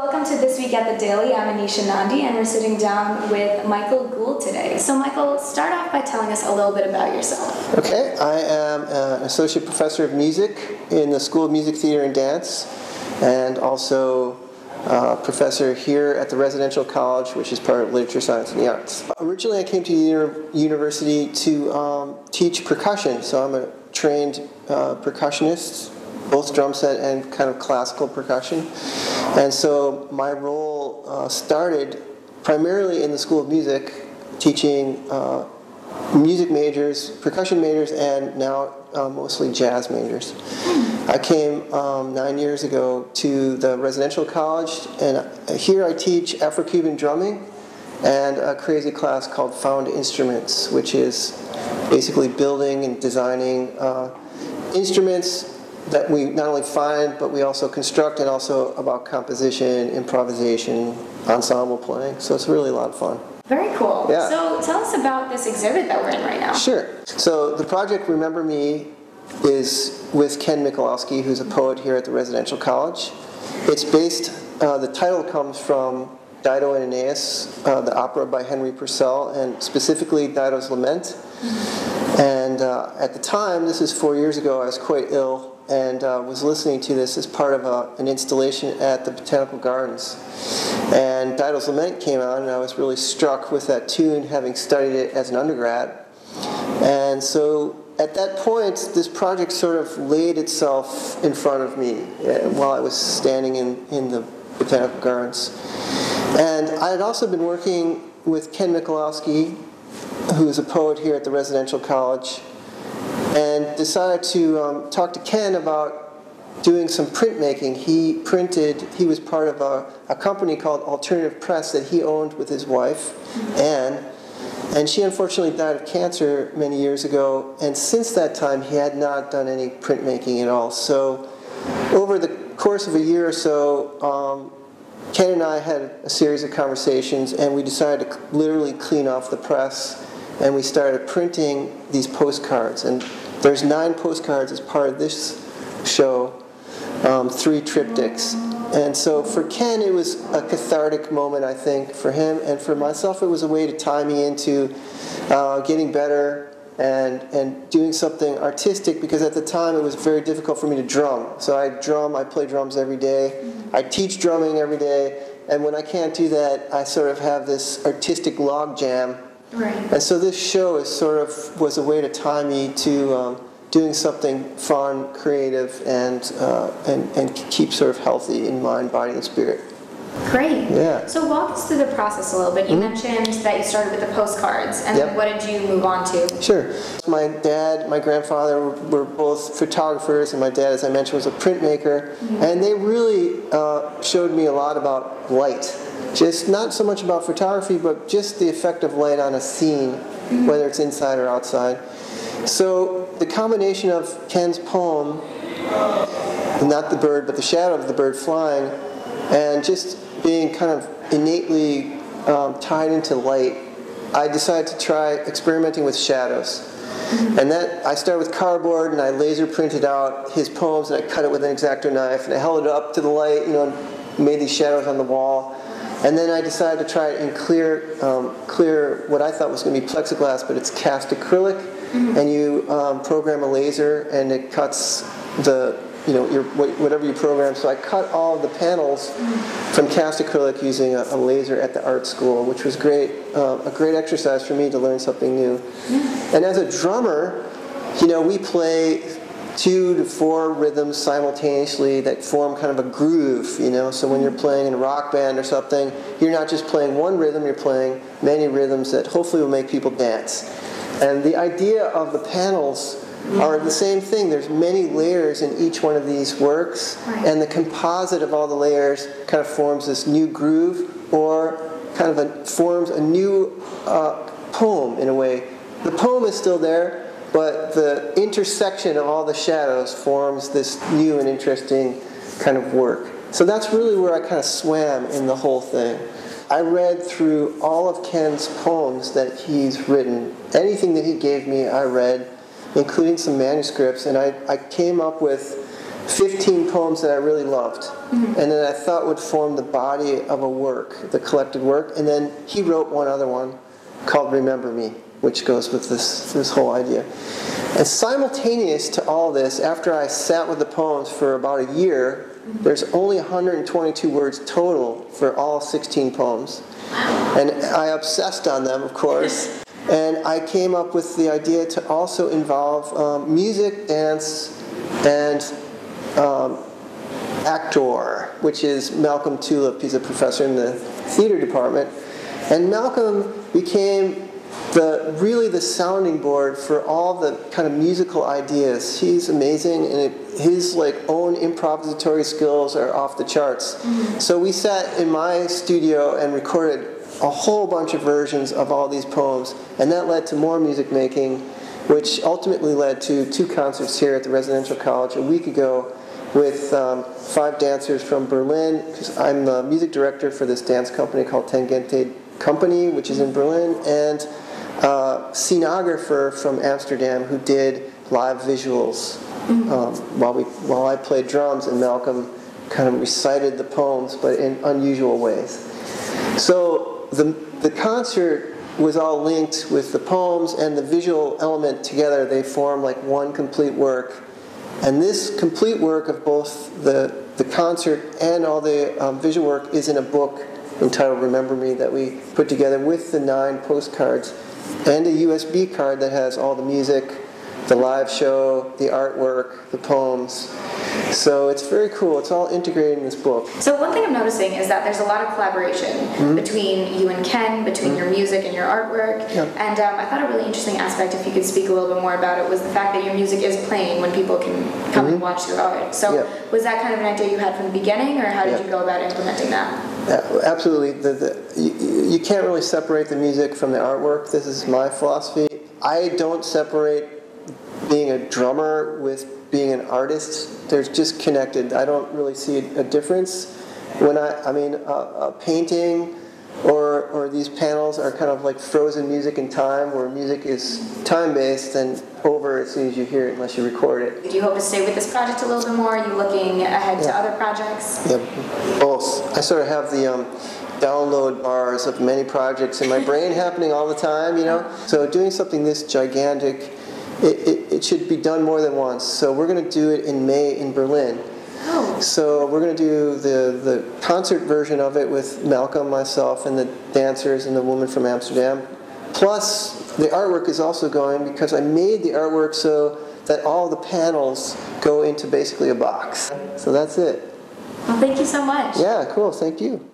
Welcome to This Week at the Daily. I'm Anisha Nandi, and we're sitting down with Michael Gould today. So Michael, start off by telling us a little bit about yourself. Okay, I am an associate professor of music in the School of Music, Theater, and Dance, and also professor here at the Residential College, which is part of Literature, Science, and the Arts. Originally, I came to university to teach percussion, so I'm a trained percussionist, both drum set and kind of classical percussion. And so my role started primarily in the School of Music, teaching music majors, percussion majors, and now mostly jazz majors. I came 9 years ago to the Residential College, and here I teach Afro-Cuban drumming and a crazy class called Found Instruments, which is basically building and designing instruments that we not only find, but we also construct, and also about composition, improvisation, ensemble playing. So it's really a lot of fun. Very cool. Yeah. So tell us about this exhibit that we're in right now. Sure. So the project Remember Me is with Ken Michalowski, who's a poet here at the Residential College. It's based, the title comes from Dido and Aeneas, the opera by Henry Purcell, and specifically Dido's Lament. And at the time, this is 4 years ago, I was quite ill and was listening to this as part of an installation at the Botanical Gardens. And Dido's Lament came on, and I was really struck with that tune, having studied it as an undergrad. And so at that point, this project sort of laid itself in front of me while I was standing in the Botanical Gardens. And I had also been working with Ken Michalowski, who is a poet here at the Residential College, and decided to talk to Ken about doing some printmaking. He was part of a company called Alternative Press that he owned with his wife, Anne, and she unfortunately died of cancer many years ago, and since that time he had not done any printmaking at all. So over the course of a year or so, Ken and I had a series of conversations, and we decided to literally clean off the press, and we started printing these postcards. And there's 9 postcards as part of this show, 3 triptychs. And so for Ken, it was a cathartic moment, I think, for him. And for myself, it was a way to tie me into getting better and doing something artistic, because at the time it was very difficult for me to drum. So I play drums every day. I teach drumming every day. And when I can't do that, I sort of have this artistic log jam. Right. And so this show was a way to tie me to doing something fun, creative, and keep sort of healthy in mind, body, and spirit. Great. Yeah. So walk us through the process a little bit. You mentioned that you started with the postcards, and then what did you move on to? Sure. My dad, my grandfather were both photographers, and my dad, as I mentioned, was a printmaker, and they really showed me a lot about light. Just not so much about photography, but just the effect of light on a scene, whether it's inside or outside. So the combination of Ken's poem, not the bird, but the shadow of the bird flying, and just being kind of innately tied into light, I decided to try experimenting with shadows. And that I started with cardboard, and I laser printed out his poems, and I cut it with an X-Acto knife, and I held it up to the light, and made these shadows on the wall. And then I decided to try it in clear what I thought was going to be plexiglass, but it's cast acrylic, and you program a laser, and it cuts whatever you program. So I cut all of the panels from cast acrylic using a laser at the art school, which was great, a great exercise for me to learn something new. And as a drummer, we play 2 to 4 rhythms simultaneously that form kind of a groove, So when you're playing in a rock band or something, you're not just playing one rhythm, you're playing many rhythms that hopefully will make people dance. And the idea of the panels are the same thing. There's many layers in each one of these works, and the composite of all the layers kind of forms this new groove, or kind of forms a new poem in a way. The poem is still there, but the intersection of all the shadows forms this new and interesting kind of work. So that's really where I kind of swam in the whole thing. I read through all of Ken's poems that he's written. Anything that he gave me, I read, including some manuscripts, and I came up with 15 poems that I really loved, and then I thought would form the body of a work, the collected work. And then he wrote one other one called Remember Me, which goes with this whole idea. And simultaneous to all this, after I sat with the poems for about a year, there's only 122 words total for all 16 poems. And I obsessed on them, of course. And I came up with the idea to also involve music, dance, and actor, which is Malcolm Tulip. He's a professor in the theater department. And Malcolm became really the sounding board for all the kind of musical ideas. He's amazing, and his own improvisatory skills are off the charts. So we sat in my studio and recorded a whole bunch of versions of all these poems, and that led to more music making, which ultimately led to 2 concerts here at the Residential College a week ago with 5 dancers from Berlin, because I'm the music director for this dance company called Tangente Company, which is in Berlin, and scenographer from Amsterdam who did live visuals while I played drums, and Malcolm kind of recited the poems, but in unusual ways. So the concert was all linked with the poems and the visual element together. They form like one complete work. And this complete work of both the concert and all the visual work is in a book entitled Remember Me that we put together with the 9 postcards and a USB card that has all the music, the live show, the artwork, the poems. So it's very cool. It's all integrated in this book. So one thing I'm noticing is that there's a lot of collaboration between you and Ken, between your music and your artwork. Yeah. And I thought a really interesting aspect, if you could speak a little bit more about it, was the fact that your music is playing when people can come and watch your art. So was that kind of an idea you had from the beginning, or how did you go about implementing that? Yeah, absolutely. You can't really separate the music from the artwork. This is my philosophy. I don't separate being a drummer with being an artist. They're just connected. I don't really see a difference. When a painting or these panels are kind of like frozen music in time, where music is time-based and over as soon as you hear it, unless you record it. Do you hope to stay with this project a little bit more? Are you looking ahead to other projects? Yeah, both. I sort of have the download bars of many projects in my brain happening all the time, So doing something this gigantic, it should be done more than once. So we're going to do it in May in Berlin. Oh. So we're going to do the concert version of it with Malcolm, myself, and the dancers and the woman from Amsterdam. Plus, the artwork is also going because I made the artwork so that all the panels go into basically a box. So that's it. Well, thank you so much. Yeah, cool. Thank you.